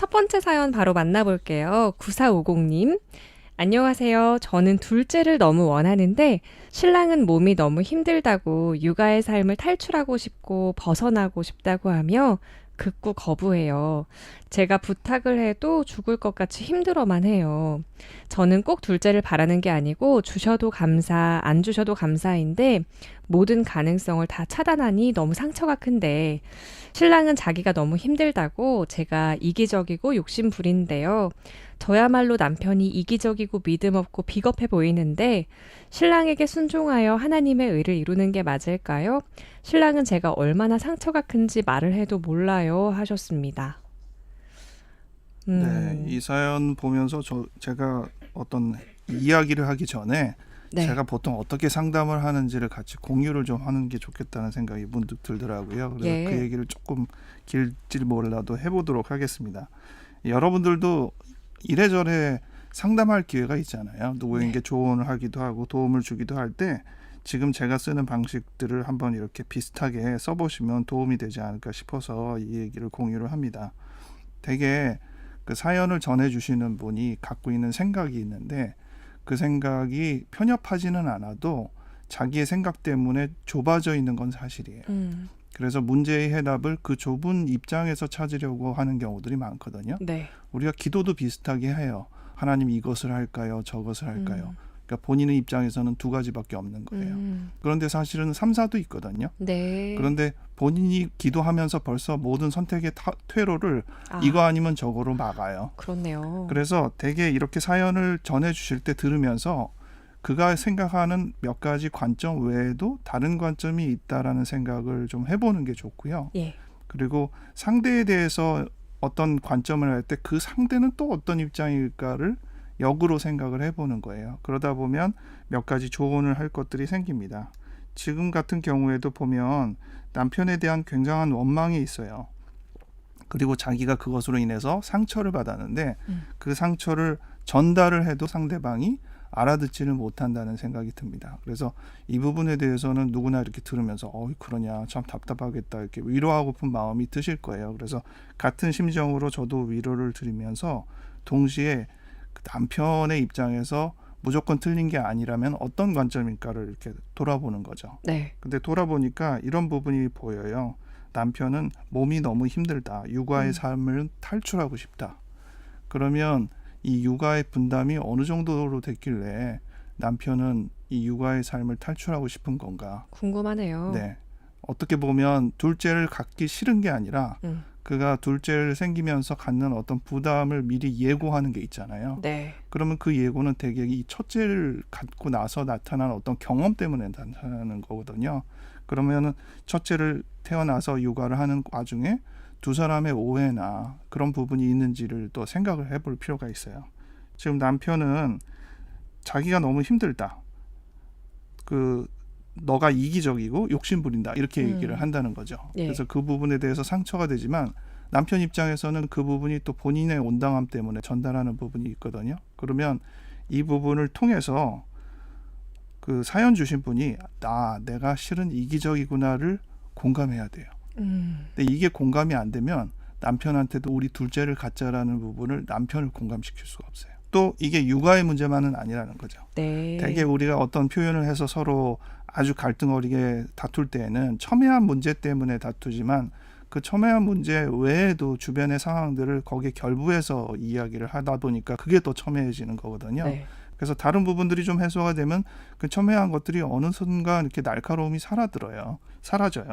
첫 번째 사연 바로 만나볼게요. 9450님. 안녕하세요. 저는 둘째를 너무 원하는데 신랑은 몸이 너무 힘들다고 육아의 삶을 탈출하고 싶고 벗어나고 싶다고 하며 극구 거부해요. 제가 부탁을 해도 죽을 것 같이 힘들어만 해요. 저는 꼭 둘째를 바라는 게 아니고 주셔도 감사, 안 주셔도 감사인데 모든 가능성을 다 차단하니 너무 상처가 큰데 신랑은 자기가 너무 힘들다고 제가 이기적이고 욕심부린데요. 저야말로 남편이 이기적이고 믿음 없고 비겁해 보이는데 신랑에게 순종하여 하나님의 의를 이루는 게 맞을까요? 신랑은 제가 얼마나 상처가 큰지 말을 해도 몰라요 하셨습니다. 네, 이 사연 보면서 제가 어떤 이야기를 하기 전에 네. 제가 보통 어떻게 상담을 하는지를 같이 공유를 좀 하는 게 좋겠다는 생각이 문득 들더라고요. 그래서 예. 그 얘기를 조금 길지 몰라도 해보도록 하겠습니다. 여러분들도 이래저래 상담할 기회가 있잖아요. 누구에게 조언을 하기도 하고 도움을 주기도 할 때 지금 제가 쓰는 방식들을 한번 이렇게 비슷하게 써보시면 도움이 되지 않을까 싶어서 이 얘기를 공유를 합니다. 되게 그 사연을 전해주시는 분이 갖고 있는 생각이 있는데 그 생각이 편협하지는 않아도 자기의 생각 때문에 좁아져 있는 건 사실이에요. 그래서 문제의 해답을 그 좁은 입장에서 찾으려고 하는 경우들이 많거든요. 네. 우리가 기도도 비슷하게 해요. 하나님 이것을 할까요? 저것을 할까요? 그러니까 본인의 입장에서는 두 가지밖에 없는 거예요. 그런데 사실은 3사도 있거든요. 네. 그런데 본인이 기도하면서 벌써 모든 선택의 퇴로를 아, 이거 아니면 저거로 막아요. 그렇네요. 그래서 되게 이렇게 사연을 전해주실 때 들으면서 그가 생각하는 몇 가지 관점 외에도 다른 관점이 있다라는 생각을 좀 해보는 게 좋고요. 예. 그리고 상대에 대해서 어떤 관점을 할 때 그 상대는 또 어떤 입장일까를 역으로 생각을 해보는 거예요. 그러다 보면 몇 가지 조언을 할 것들이 생깁니다. 지금 같은 경우에도 보면 남편에 대한 굉장한 원망이 있어요. 그리고 자기가 그것으로 인해서 상처를 받았는데 그 상처를 전달을 해도 상대방이 알아듣지를 못한다는 생각이 듭니다. 그래서 이 부분에 대해서는 누구나 이렇게 들으면서 그러냐 참 답답하겠다 이렇게 위로하고픈 마음이 드실 거예요. 그래서 같은 심정으로 저도 위로를 드리면서 동시에 그 남편의 입장에서 무조건 틀린 게 아니라면 어떤 관점일까를 이렇게 돌아보는 거죠. 네. 근데 돌아보니까 이런 부분이 보여요. 남편은 몸이 너무 힘들다. 육아의 삶을 탈출하고 싶다. 그러면 이 육아의 분담이 어느 정도로 됐길래 남편은 이 육아의 삶을 탈출하고 싶은 건가? 궁금하네요. 네. 어떻게 보면 둘째를 갖기 싫은 게 아니라 그가 둘째를 생기면서 갖는 어떤 부담을 미리 예고하는 게 있잖아요. 네. 그러면 그 예고는 되게 이 첫째를 갖고 나서 나타난 어떤 경험 때문에 나타나는 거거든요. 그러면은 첫째를 태어나서 육아를 하는 와중에 두 사람의 오해나 그런 부분이 있는지를 또 생각을 해볼 필요가 있어요. 지금 남편은 자기가 너무 힘들다. 너가 이기적이고 욕심부린다. 이렇게 얘기를 한다는 거죠. 예. 그래서 그 부분에 대해서 상처가 되지만 남편 입장에서는 그 부분이 또 본인의 온당함 때문에 전달하는 부분이 있거든요. 그러면 이 부분을 통해서 그 사연 주신 분이 내가 실은 이기적이구나를 공감해야 돼요. 근데 이게 공감이 안 되면 남편한테도 우리 둘째를 갖자라는 부분을 남편을 공감시킬 수가 없어요. 또 이게 육아의 문제만은 아니라는 거죠. 네. 되게 우리가 어떤 표현을 해서 서로 아주 갈등 어리게 다툴 때에는 첨예한 문제 때문에 다투지만 그 첨예한 문제 외에도 주변의 상황들을 거기에 결부해서 이야기를 하다 보니까 그게 더 첨예해지는 거거든요. 네. 그래서 다른 부분들이 좀 해소가 되면 그 첨예한 것들이 어느 순간 이렇게 날카로움이 사라져요.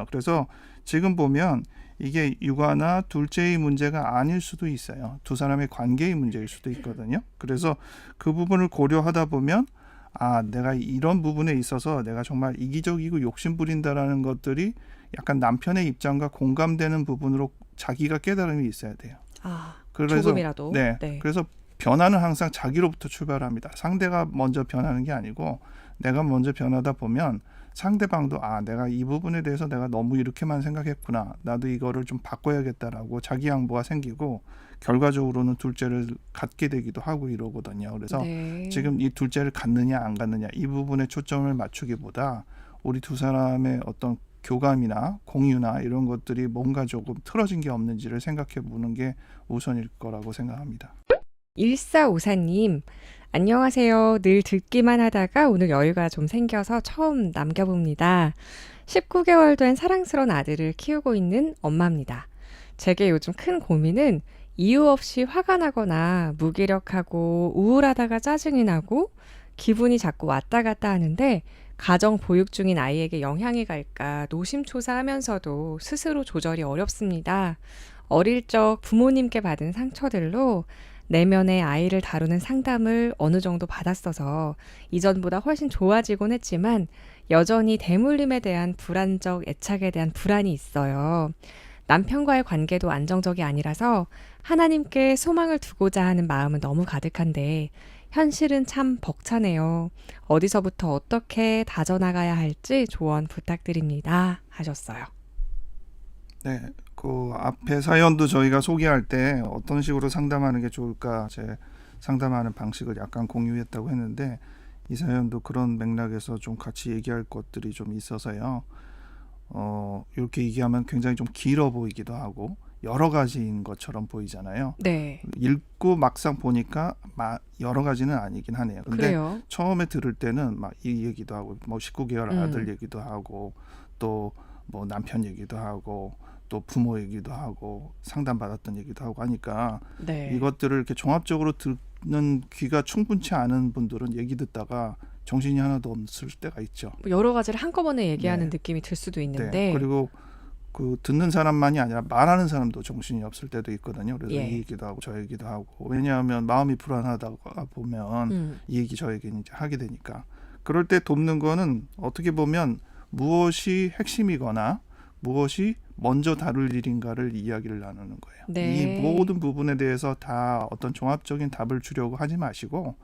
그래서 지금 보면 이게 육아나 둘째의 문제가 아닐 수도 있어요. 두 사람의 관계의 문제일 수도 있거든요. 그래서 그 부분을 고려하다 보면 내가 이런 부분에 있어서 내가 정말 이기적이고 욕심부린다라는 것들이 약간 남편의 입장과 공감되는 부분으로 자기가 깨달음이 있어야 돼요. 그래서, 조금이라도. 네. 그래서 변화는 항상 자기로부터 출발합니다. 상대가 먼저 변하는 게 아니고 내가 먼저 변하다 보면 상대방도 내가 이 부분에 대해서 내가 너무 이렇게만 생각했구나. 나도 이거를 좀 바꿔야겠다라고 자기 양보가 생기고 결과적으로는 둘째를 갖게 되기도 하고 이러거든요. 그래서 지금 이 둘째를 갖느냐 안 갖느냐 이 부분에 초점을 맞추기보다 우리 두 사람의 어떤 교감이나 공유나 이런 것들이 뭔가 조금 틀어진 게 없는지를 생각해 보는 게 우선일 거라고 생각합니다. 1454님, 안녕하세요. 늘 듣기만 하다가 오늘 여유가 좀 생겨서 처음 남겨봅니다. 19개월 된 사랑스러운 아들을 키우고 있는 엄마입니다. 제게 요즘 큰 고민은 이유 없이 화가 나거나 무기력하고 우울하다가 짜증이 나고 기분이 자꾸 왔다 갔다 하는데 가정 보육 중인 아이에게 영향이 갈까 노심초사하면서도 스스로 조절이 어렵습니다. 어릴 적 부모님께 받은 상처들로 내면의 아이를 다루는 상담을 어느 정도 받았어서 이전보다 훨씬 좋아지곤 했지만 여전히 대물림에 대한 불안적 애착에 대한 불안이 있어요. 남편과의 관계도 안정적이 아니라서 하나님께 소망을 두고자 하는 마음은 너무 가득한데 현실은 참 벅차네요. 어디서부터 어떻게 다져나가야 할지 조언 부탁드립니다. 하셨어요. 네, 그 앞에 사연도 저희가 소개할 때 어떤 식으로 상담하는 게 좋을까 제 상담하는 방식을 약간 공유했다고 했는데 이 사연도 그런 맥락에서 좀 같이 얘기할 것들이 좀 있어서요. 이렇게 얘기하면 굉장히 좀 길어 보이기도 하고 여러 가지인 것처럼 보이잖아요. 네. 읽고 막상 보니까 여러 가지는 아니긴 하네요. 근데 그래요. 처음에 들을 때는 막 이 얘기도 하고 뭐 19개월 아들 얘기도 하고 또 뭐 남편 얘기도 하고 또 부모 얘기도 하고 상담받았던 얘기도 하고 하니까 네. 이것들을 이렇게 종합적으로 듣는 귀가 충분치 않은 분들은 얘기 듣다가 정신이 하나도 없을 때가 있죠. 뭐 여러 가지를 한꺼번에 얘기하는 네. 느낌이 들 수도 네. 있는데 그리고 그 듣는 사람만이 아니라 말하는 사람도 정신이 없을 때도 있거든요. 그래서 예. 이 얘기도 하고 저 얘기도 하고 왜냐하면 마음이 불안하다가 보면 이 얘기 저 얘기 이제 하게 되니까 그럴 때 돕는 거는 어떻게 보면 무엇이 핵심이거나 무엇이 먼저 다룰 일인가를 이야기를 나누는 거예요. 네. 이 모든 부분에 대해서 다 어떤 종합적인 답을 주려고 하지 마시고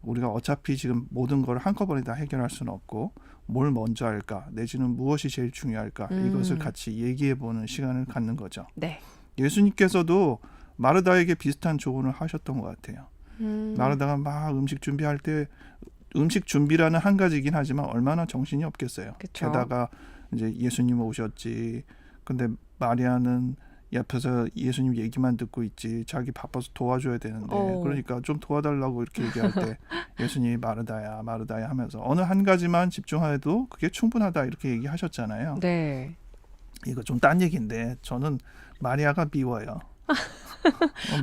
우리가 어차피 지금 모든 걸 한꺼번에 다 해결할 수는 없고 뭘 먼저 할까 내지는 무엇이 제일 중요할까 이것을 같이 얘기해보는 시간을 갖는 거죠. 네. 예수님께서도 마르다에게 비슷한 조언을 하셨던 것 같아요. 마르다가 막 음식 준비할 때 음식 준비라는 한 가지이긴 하지만 얼마나 정신이 없겠어요. 그쵸. 게다가 이제 예수님 오셨지. 근데 마리아는 옆에서 예수님 얘기만 듣고 있지. 자기 바빠서 도와줘야 되는데. 그러니까 좀 도와달라고 이렇게 얘기할 때 예수님이 마르다야 마르다야 하면서 어느 한 가지만 집중해도 그게 충분하다 이렇게 얘기하셨잖아요. 네. 이거 좀 딴 얘기인데 저는 마리아가 미워요.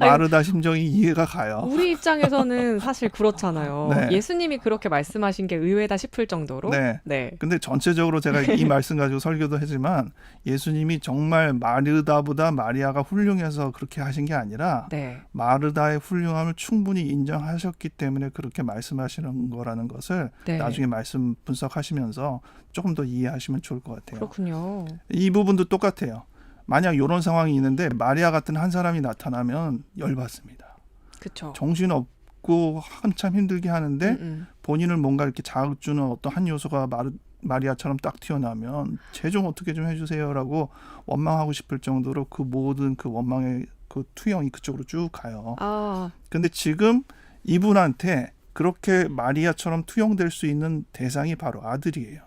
마르다 심정이 이해가 가요. 우리 입장에서는 사실 그렇잖아요. 네. 예수님이 그렇게 말씀하신 게 의외다 싶을 정도로. 네. 네. 근데 전체적으로 제가 이 말씀 가지고 설교도 하지만 예수님이 정말 마르다보다 마리아가 훌륭해서 그렇게 하신 게 아니라 네. 마르다의 훌륭함을 충분히 인정하셨기 때문에 그렇게 말씀하시는 거라는 것을 네. 나중에 말씀 분석하시면서 조금 더 이해하시면 좋을 것 같아요. 그렇군요. 이 부분도 똑같아요. 만약 이런 상황이 있는데 마리아 같은 한 사람이 나타나면 열받습니다. 그렇죠. 정신없고 한참 힘들게 하는데 본인을 뭔가 이렇게 자극 주는 어떤 한 요소가 마리아처럼 딱 튀어나오면 쟤 좀 어떻게 좀 해주세요라고 원망하고 싶을 정도로 그 모든 그 원망의 그 투영이 그쪽으로 쭉 가요. 근데 지금 이분한테 그렇게 마리아처럼 투영될 수 있는 대상이 바로 아들이에요.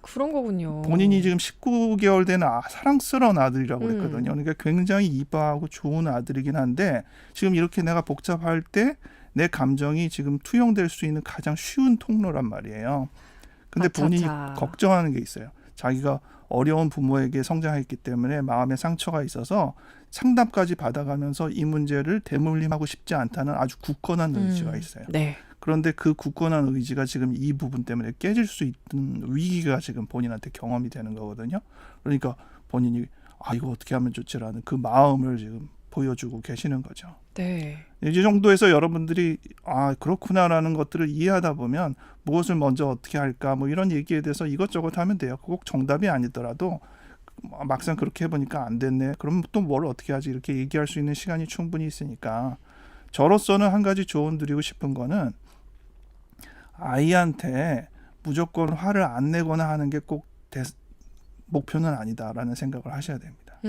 그런 거군요. 본인이 지금 19개월 된 사랑스러운 아들이라고 그랬거든요. 그러니까 굉장히 이뻐하고 좋은 아들이긴 한데 지금 이렇게 내가 복잡할 때 내 감정이 지금 투영될 수 있는 가장 쉬운 통로란 말이에요. 근데 본인이 걱정하는 게 있어요. 자기가 어려운 부모에게 성장했기 때문에 마음에 상처가 있어서 상담까지 받아가면서 이 문제를 대물림하고 싶지 않다는 아주 굳건한 의지가 있어요. 네. 그런데 그 굳건한 의지가 지금 이 부분 때문에 깨질 수 있는 위기가 지금 본인한테 경험이 되는 거거든요. 그러니까 본인이 이거 어떻게 하면 좋지라는 그 마음을 지금 보여주고 계시는 거죠. 네. 이 정도에서 여러분들이 그렇구나라는 것들을 이해하다 보면 무엇을 먼저 어떻게 할까 뭐 이런 얘기에 대해서 이것저것 하면 돼요. 꼭 정답이 아니더라도 막상 그렇게 해보니까 안 됐네. 그럼 또 뭘 어떻게 하지 이렇게 얘기할 수 있는 시간이 충분히 있으니까 저로서는 한 가지 조언 드리고 싶은 거는 아이한테 무조건 화를 안 내거나 하는 게 꼭 목표는 아니다라는 생각을 하셔야 됩니다.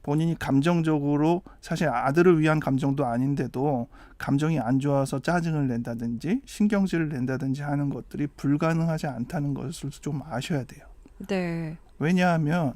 본인이 감정적으로 사실 아들을 위한 감정도 아닌데도 감정이 안 좋아서 짜증을 낸다든지 신경질을 낸다든지 하는 것들이 불가능하지 않다는 것을 좀 아셔야 돼요. 네. 왜냐하면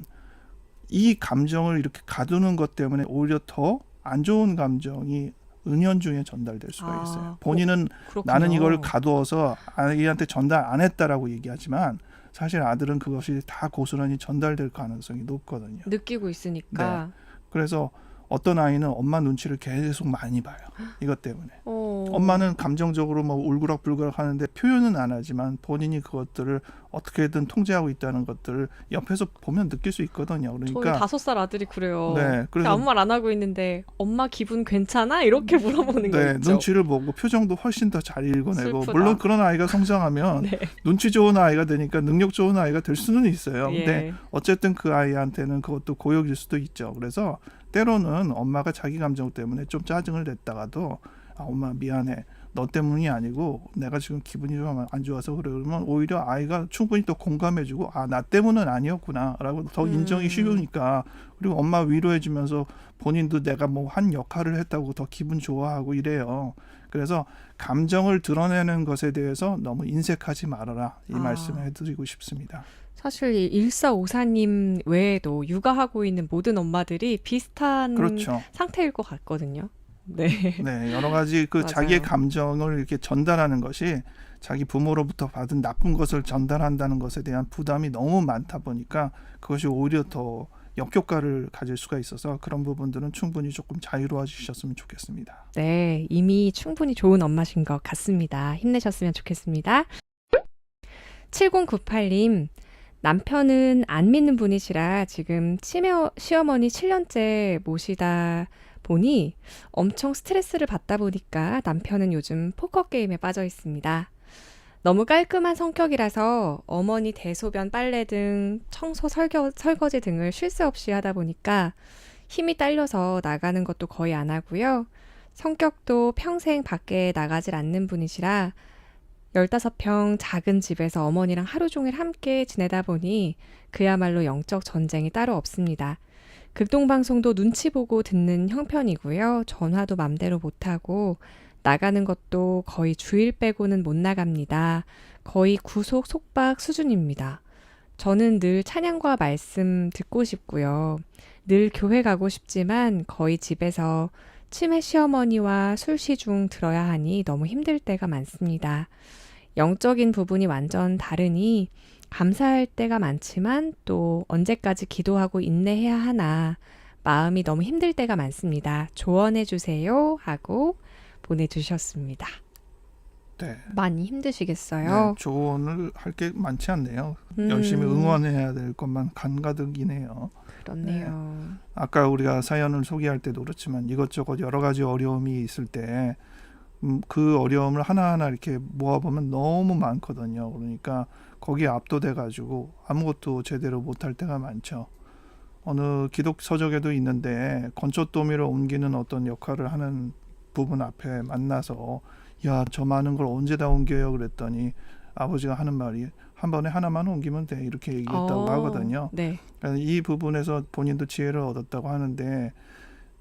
이 감정을 이렇게 가두는 것 때문에 오히려 더 안 좋은 감정이 은연중에 전달될 수가 있어요. 본인은 그렇군요. 나는 이걸 가두어서 아이한테 전달 안 했다라고 얘기하지만 사실 아들은 그것이 다 고스란히 전달될 가능성이 높거든요. 느끼고 있으니까. 그래서 어떤 아이는 엄마 눈치를 계속 많이 봐요. 이것 때문에. 엄마는 감정적으로 뭐 울그락불그락 하는데 표현은 안 하지만 본인이 그것들을 어떻게든 통제하고 있다는 것들을 옆에서 보면 느낄 수 있거든요. 저희 그러니까 5살 아들이 그래요. 네, 그래서 아무 말 안 하고 있는데 엄마 기분 괜찮아? 이렇게 물어보는 거 있죠. 눈치를 보고 표정도 훨씬 더 잘 읽어내고 슬프다. 물론 그런 아이가 성장하면 네. 눈치 좋은 아이가 되니까 능력 좋은 아이가 될 수는 있어요. 예. 근데 어쨌든 그 아이한테는 그것도 고역일 수도 있죠. 그래서 때로는 엄마가 자기 감정 때문에 좀 짜증을 냈다가도 엄마 미안해. 너 때문이 아니고 내가 지금 기분이 좀 안 좋아서 그래. 그러면 오히려 아이가 충분히 또 공감해주고 나 때문은 아니었구나 라고 더 인정이 쉬우니까 그리고 엄마 위로해주면서 본인도 내가 뭐 한 역할을 했다고 더 기분 좋아하고 이래요. 그래서 감정을 드러내는 것에 대해서 너무 인색하지 말아라 이 말씀을 해드리고 싶습니다. 사실 1454님 외에도 육아하고 있는 모든 엄마들이 비슷한 그렇죠. 상태일 것 같거든요. 네. 네, 여러 가지 그 맞아요. 자기의 감정을 이렇게 전달하는 것이 자기 부모로부터 받은 나쁜 것을 전달한다는 것에 대한 부담이 너무 많다 보니까 그것이 오히려 더 역효과를 가질 수가 있어서 그런 부분들은 충분히 조금 자유로워지셨으면 좋겠습니다. 네, 이미 충분히 좋은 엄마신 것 같습니다. 힘내셨으면 좋겠습니다. 7098님, 남편은 안 믿는 분이시라 지금 시어머니 7년째 모시다 보니 엄청 스트레스를 받다 보니까 남편은 요즘 포커 게임에 빠져 있습니다. 너무 깔끔한 성격이라서 어머니 대소변 빨래 등 청소 설거지 등을 쉴 새 없이 하다 보니까 힘이 딸려서 나가는 것도 거의 안 하고요. 성격도 평생 밖에 나가질 않는 분이시라 15평 작은 집에서 어머니랑 하루 종일 함께 지내다 보니 그야말로 영적 전쟁이 따로 없습니다. 극동방송도 눈치 보고 듣는 형편이고요. 전화도 맘대로 못하고 나가는 것도 거의 주일 빼고는 못 나갑니다. 거의 구속 속박 수준입니다. 저는 늘 찬양과 말씀 듣고 싶고요. 늘 교회 가고 싶지만 거의 집에서 치매 시어머니와 술시중 들어야 하니 너무 힘들 때가 많습니다. 영적인 부분이 완전 다르니 감사할 때가 많지만 또 언제까지 기도하고 인내해야 하나 마음이 너무 힘들 때가 많습니다. 조언해 주세요 하고 보내주셨습니다. 네. 많이 힘드시겠어요? 네, 조언을 할 게 많지 않네요. 열심히 응원해야 될 것만 간가득이네요. 그렇네요. 아까 우리가 사연을 소개할 때도 그렇지만 이것저것 여러 가지 어려움이 있을 때 그 어려움을 하나하나 이렇게 모아보면 너무 많거든요. 그러니까 거기에 압도돼 가지고 아무것도 제대로 못할 때가 많죠. 어느 기독 서적에도 있는데 건초더미를 옮기는 어떤 역할을 하는 부분 앞에 만나서 야, 저 많은 걸 언제 다 옮겨요? 그랬더니 아버지가 하는 말이 한 번에 하나만 옮기면 돼 이렇게 얘기했다고 하거든요. 네. 그러니까 이 부분에서 본인도 지혜를 얻었다고 하는데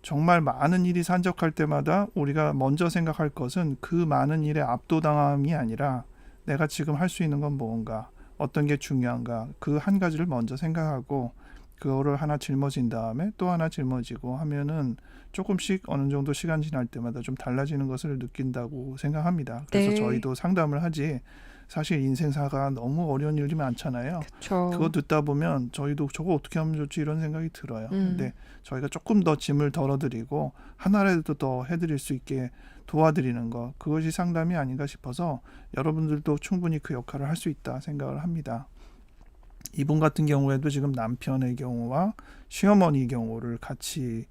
정말 많은 일이 산적할 때마다 우리가 먼저 생각할 것은 그 많은 일에 압도당함이 아니라 내가 지금 할 수 있는 건 뭔가 어떤 게 중요한가 그 한 가지를 먼저 생각하고 그거를 하나 짊어진 다음에 또 하나 짊어지고 하면은 조금씩 어느 정도 시간 지날 때마다 좀 달라지는 것을 느낀다고 생각합니다. 그래서 네. 저희도 상담을 하지 사실 인생사가 너무 어려운 일이 많잖아요. 그렇죠. 그거 듣다 보면 저희도 저거 어떻게 하면 좋지 이런 생각이 들어요. 근데 저희가 조금 더 짐을 덜어드리고 하나라도 더 해드릴 수 있게 도와드리는 것 그것이 상담이 아닌가 싶어서 여러분들도 충분히 그 역할을 할 수 있다 생각을 합니다. 이분 같은 경우에도 지금 남편의 경우와 시어머니 경우를 같이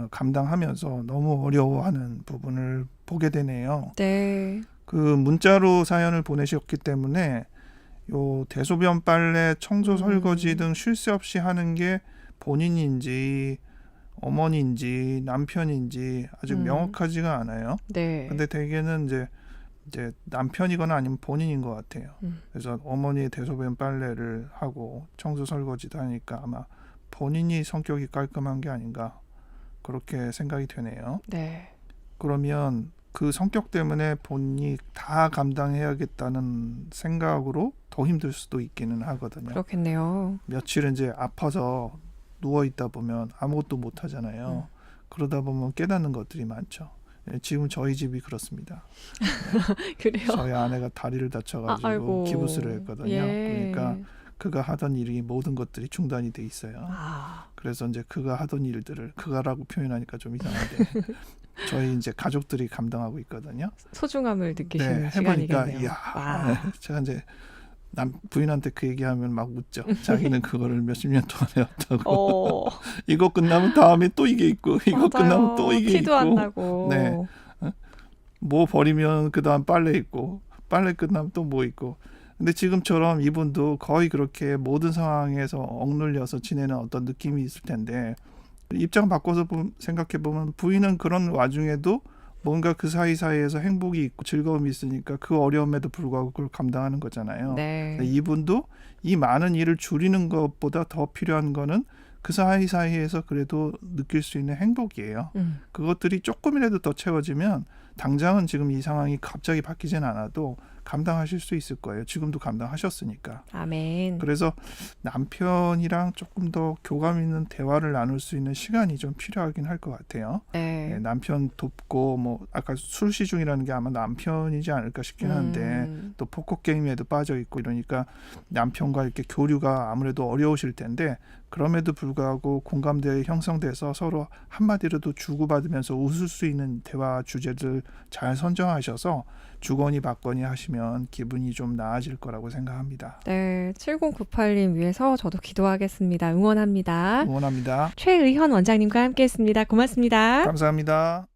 감당하면서 너무 어려워하는 부분을 보게 되네요. 네. 그 문자로 사연을 보내셨기 때문에 요 대소변 빨래 청소 설거지 등 쉴 새 없이 하는 게 본인인지 어머니인지 남편인지 아직 명확하지가 않아요. 네. 근데 대개는 이제 남편이거나 아니면 본인인 것 같아요. 그래서 어머니의 대소변 빨래를 하고 청소 설거지도 하니까 아마 본인이 성격이 깔끔한 게 아닌가 그렇게 생각이 되네요. 네. 그러면 그 성격 때문에 본인이 다 감당해야겠다는 생각으로 더 힘들 수도 있기는 하거든요. 그렇겠네요. 며칠 이제 아파서 누워 있다 보면 아무것도 못 하잖아요. 그러다 보면 깨닫는 것들이 많죠. 예, 지금 저희 집이 그렇습니다. 그래요? 저희 아내가 다리를 다쳐가지고 아이고. 기부스를 했거든요. 예. 그러니까 그가 하던 일이 모든 것들이 중단이 돼 있어요. 아, 그래서 이제 그가 하던 일들을 그가라고 표현하니까 좀 이상한데 저희 이제 가족들이 감당하고 있거든요. 소중함을 느끼시는 네, 해보니까 시간이겠네요. 이야, 와. 제가 이제 부인한테 그 얘기하면 막 웃죠. 자기는 그거를 몇십 년 동안 해왔다고. 어, 이거 끝나면 다음에 또 이게 있고 이거 맞아요. 끝나면 또 이게 티도 안 있고 나고. 네. 뭐 버리면 그다음 빨래 있고 빨래 끝나면 또 뭐 있고. 근데 지금처럼 이분도 거의 그렇게 모든 상황에서 억눌려서 지내는 어떤 느낌이 있을 텐데 입장 바꿔서 생각해 보면 부인은 그런 와중에도 뭔가 그 사이사이에서 행복이 있고 즐거움이 있으니까 그 어려움에도 불구하고 그걸 감당하는 거잖아요. 네. 이분도 이 많은 일을 줄이는 것보다 더 필요한 거는 그 사이사이에서 그래도 느낄 수 있는 행복이에요. 그것들이 조금이라도 더 채워지면 당장은 지금 이 상황이 갑자기 바뀌진 않아도 감당하실 수 있을 거예요. 지금도 감당하셨으니까. 아멘. 그래서 남편이랑 조금 더 교감 있는 대화를 나눌 수 있는 시간이 좀 필요하긴 할 것 같아요. 네. 네, 남편 돕고 뭐 아까 술 시중이라는 게 아마 남편이지 않을까 싶긴 한데 또 포커 게임에도 빠져 있고 이러니까 남편과 이렇게 교류가 아무래도 어려우실 텐데 그럼에도 불구하고 공감대 형성돼서 서로 한마디라도 주고받으면서 웃을 수 있는 대화 주제들 잘 선정하셔서 주거니 받거니 하시면 기분이 좀 나아질 거라고 생각합니다. 네, 7098님 위해서 저도 기도하겠습니다. 응원합니다. 응원합니다. 최의현 원장님과 함께했습니다. 고맙습니다. 감사합니다.